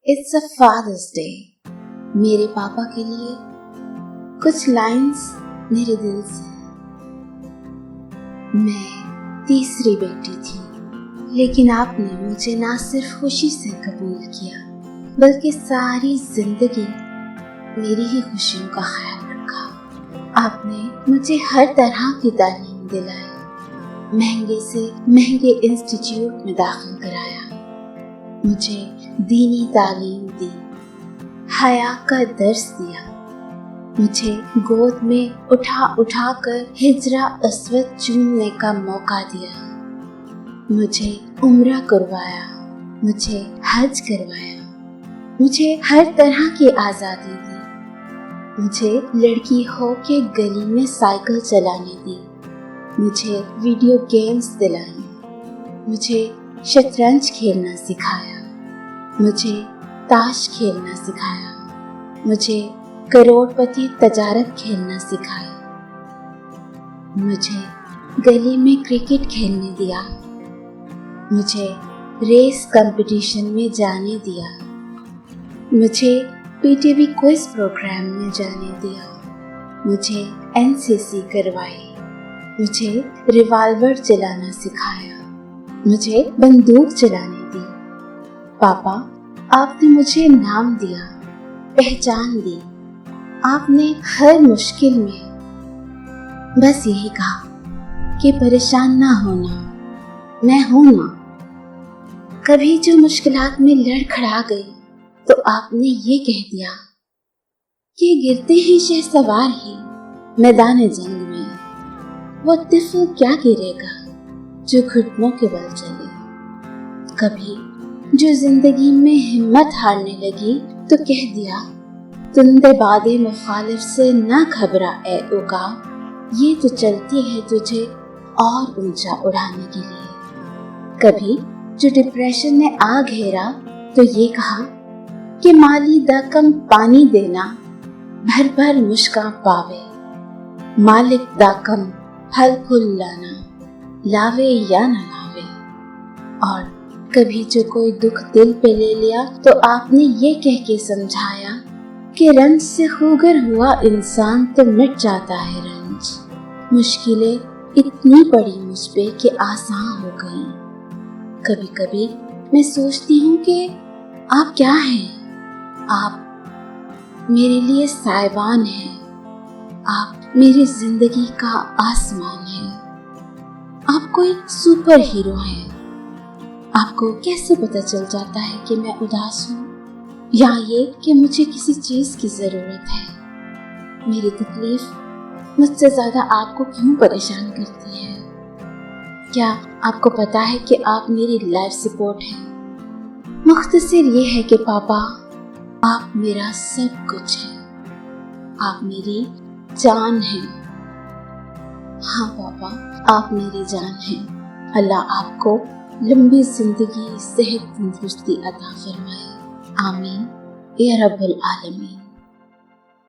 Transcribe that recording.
It's a fathers day. मेरे पापा के लिए कुछ लाइंस मेरे दिल से। मैं तीसरी बेटी थी, लेकिन आपने मुझे ना सिर्फ खुशी से कबूल किया, बल्कि सारी जिंदगी मेरी ही खुशियों का ख्याल रखा। आपने मुझे हर तरह की तालीम दिलाई, महंगे से महंगे इंस्टीट्यूट में दाखिल कराया, मुझे दीनी तालीम दी, हया का दर्स दिया, मुझे गोद में उठा कर हिजरा अस्वद चूमने का मौका दिया, मुझे उम्रा करवाया, मुझे हज करवाया, मुझे हर तरह की आज़ादी दी, मुझे लड़की हो के गली में साइकिल चलाने दी, मुझे वीडियो गेम्स दिलाई, मुझे शतरंज खेलना सिखाया, मुझे ताश खेलना सिखाया, मुझे करोड़पति तजारत खेलना सिखाया, मुझे गली में क्रिकेट खेलने दिया, मुझे रेस कंपटीशन में जाने दिया, मुझे पीटीवी क्विज प्रोग्राम में जाने दिया, मुझे एनसीसी करवाई, मुझे रिवॉल्वर चलाना सिखाया, मुझे बंदूक चलाने दी। पापा, आपने मुझे नाम दिया, पहचान दी। आपने हर मुश्किल में बस यही कहा कि परेशान ना होना, मैं हूं ना। कभी जो मुश्किलात में लड़खड़ा गई तो आपने ये कह दिया कि गिरते ही शहसवार ही मैदान जंग में, वो तिफल क्या गिरेगा जो घुटनों के बल चले। कभी जो जिंदगी में हिम्मत हारने लगी तो कह दिया, तुंदे बादे मुखालिफ से ना घबरा ए उका, ये तो चलती है तुझे और ऊंचा उड़ाने के लिए। कभी जो डिप्रेशन ने आ घेरा तो ये कहा कि माली दा कम पानी देना भर भर मुश्का पावे, मालिक दा कम फल फूल लाना लावे या न लावे। और कभी जो कोई दुख दिल पे ले लिया तो आपने ये कह के समझाया कि रंज से खूगर हुआ इंसान तो मिट जाता है रंज, मुश्किलें इतनी पड़ी मुझ पे कि आसान हो गई। कभी कभी मैं सोचती हूँ कि आप क्या हैं, आप मेरे लिए साइबान हैं, आप मेरी जिंदगी का आसमान है, आप कोई सुपर हीरो हैं। आपको कैसे पता चल जाता है कि मैं उदास हूँ या ये कि मुझे किसी चीज की जरूरत है। मेरी तकलीफ मुझसे ज्यादा आपको क्यों परेशान करती है? क्या आपको पता है कि आप मेरी लाइफ सपोर्ट हैं? मुख्तसर ये है कि पापा, आप मेरा सब कुछ है, आप मेरी जान हैं। हाँ पापा, आप मेरी जान हैं। अल्लाह आपको लंबी जिंदगी, सेहत, तंदुरुस्ती अता फरमाए। आमीन या रब्बुल आलमीन।